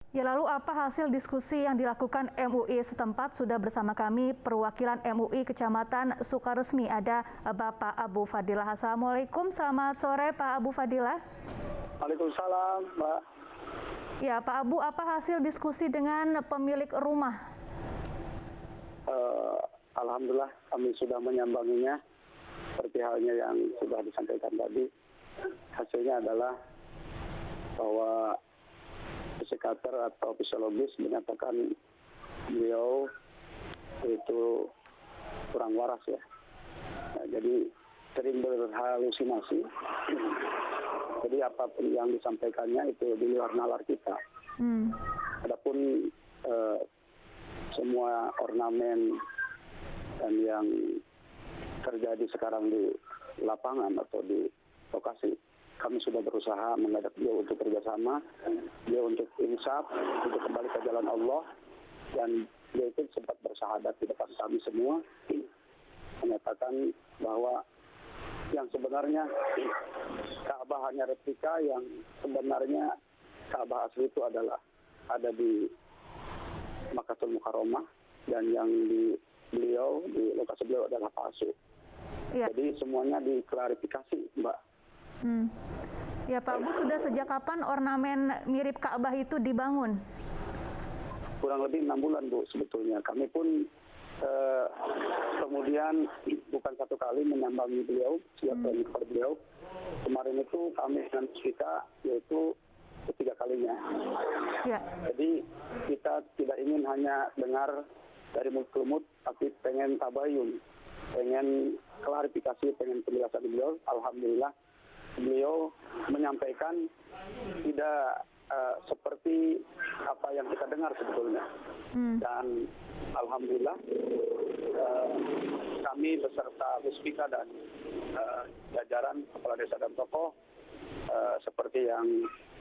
Ya, lalu apa hasil diskusi yang dilakukan MUI setempat? Sudah bersama kami perwakilan MUI Kecamatan Sukaresmi, ada Bapak Abu Fadilah. Assalamualaikum, selamat sore Pak Abu Fadilah. Waalaikumsalam, Mbak. Ya, Pak Abu, apa hasil diskusi dengan pemilik rumah? Alhamdulillah kami sudah menyambanginya seperti halnya yang sudah disampaikan tadi. Hasilnya adalah bahwa psikiater atau fisiologis menyatakan beliau itu kurang waras ya. Nah, jadi sering berhalusinasi. Jadi apapun yang disampaikannya itu di luar nalar kita. Adapun semua ornamen dan yang terjadi sekarang di lapangan atau di lokasi, kami sudah berusaha mengajak beliau untuk kerjasama, beliau untuk insaf, untuk kembali ke jalan Allah, dan beliau itu sempat bersahadat di depan kami semua, menyatakan bahwa yang sebenarnya Ka'bah hanya replika, yang sebenarnya Ka'bah asli itu adalah ada di Makkahul Mukarramah, dan yang di beliau, di lokasi beliau adalah palsu. Ya. Jadi semuanya diklarifikasi, Mbak. Ya Pak Abu, sudah sejak kapan ornamen mirip Ka'bah itu dibangun? Kurang lebih 6 bulan Bu sebetulnya. Kami pun kemudian bukan satu kali menyambangi beliau, silaturahmi kepada beliau. Kemarin itu kami dengan kita yaitu ketiga kalinya. Ya. Jadi kita tidak ingin hanya dengar dari mulut ke mulut, tapi pengen tabayun, pengen klarifikasi, pengen penjelasan beliau. Alhamdulillah beliau menyampaikan tidak seperti apa yang kita dengar sebetulnya. Dan alhamdulillah kami beserta Puspika dan jajaran kepala desa dan tokoh seperti yang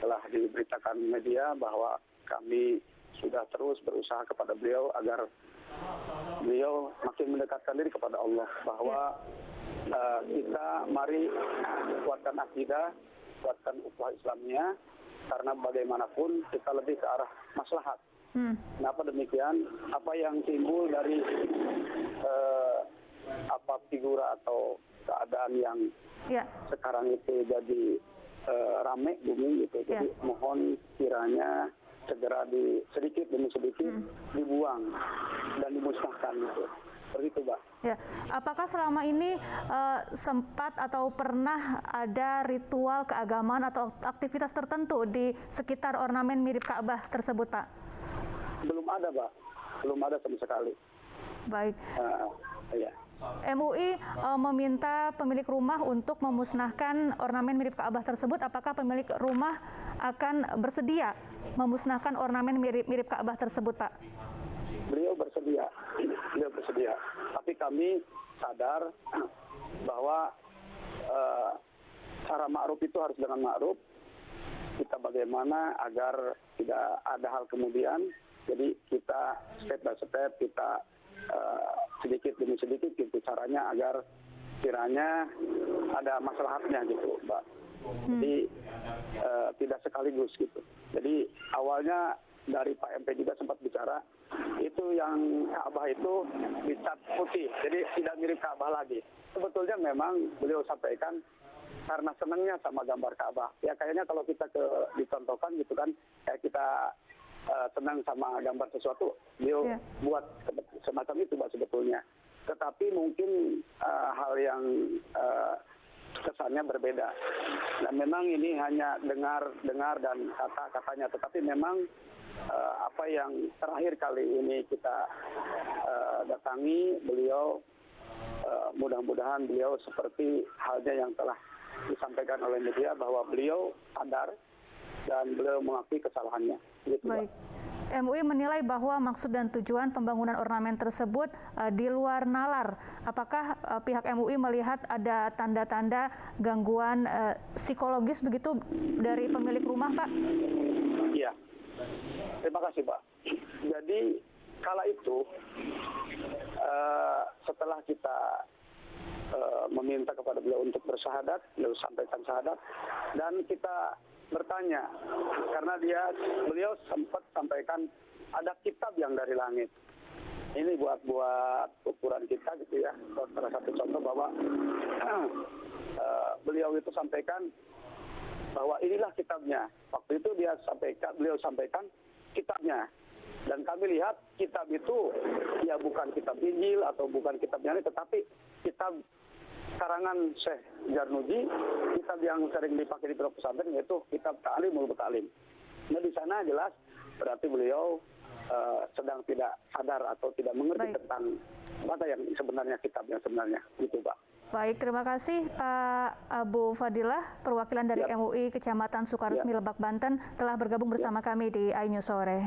telah diberitakan media bahwa kami sudah terus berusaha kepada beliau agar beliau makin mendekatkan diri kepada Allah, bahwa kita mari kuatkan akidah, kuatkan ukhuwah Islamnya, karena bagaimanapun kita lebih ke arah maslahat. Kenapa demikian? Apa yang timbul dari apa figura atau keadaan yang sekarang itu jadi rame booming gitu. Jadi mohon kiranya segera sedikit demi sedikit dibuang dan dimusnahkan gitu. Seperti itu, Mbak. Ya, apakah selama ini sempat atau pernah ada ritual keagamaan atau aktivitas tertentu di sekitar ornamen mirip Ka'bah tersebut, Pak? Belum ada, Pak. Belum ada sama sekali. Baik. Ya. MUI meminta pemilik rumah untuk memusnahkan ornamen mirip Ka'bah tersebut. Apakah pemilik rumah akan bersedia memusnahkan ornamen mirip Ka'bah tersebut, Pak? Beliau bersedia. Tapi kami sadar bahwa cara ma'ruf itu harus dengan ma'ruf. Kita bagaimana agar tidak ada hal kemudian. Jadi kita step by step, kita sedikit demi sedikit gitu caranya agar kiranya ada maslahatnya gitu, Mbak. Jadi tidak sekaligus gitu. Jadi awalnya dari Pak MP juga sempat bicara, itu yang Ka'bah itu dicat putih, jadi tidak mirip Ka'bah lagi. Sebetulnya memang beliau sampaikan karena senangnya sama gambar Ka'bah. Ya kayaknya kalau kita dicontohkan gitu kan, kayak kita senang sama gambar sesuatu, beliau buat semacam itu, Mbak, sebetulnya. Tetapi mungkin hal yang kesannya berbeda. Dan memang ini hanya dengar dan kata-katanya, tetapi memang apa yang terakhir kali ini kita datangi beliau, mudah-mudahan beliau seperti halnya yang telah disampaikan oleh media, bahwa beliau sadar dan beliau mengakui kesalahannya. Gitu, baik. MUI menilai bahwa maksud dan tujuan pembangunan ornamen tersebut di luar nalar. Apakah pihak MUI melihat ada tanda-tanda gangguan psikologis begitu dari pemilik rumah, Pak? Iya. Terima kasih, Pak. Jadi kala itu setelah kita meminta kepada beliau untuk bersyahadat, beliau sampaikan syahadat, dan kita bertanya karena beliau sempat sampaikan ada kitab yang dari langit. Ini buat ukuran kita gitu ya. Salah satu contoh bahwa beliau itu sampaikan bahwa inilah kitabnya. Waktu itu beliau sampaikan kitabnya. Dan kami lihat kitab itu ya bukan kitab Injil atau bukan kitab Nyali, tetapi kitab karangan Syekh Jarnuji, kitab yang sering dipakai di pondok pesantren, yaitu kitab Ta'limul Muta'allim. Nah di sana jelas berarti beliau sedang tidak sadar atau tidak mengerti tentang apa yang sebenarnya kitab yang sebenarnya, gitu Pak. Baik, terima kasih Pak Abu Fadilah, perwakilan dari MUI Kecamatan Sukaresmi Lebak, Banten, telah bergabung bersama kami di iNews Sore.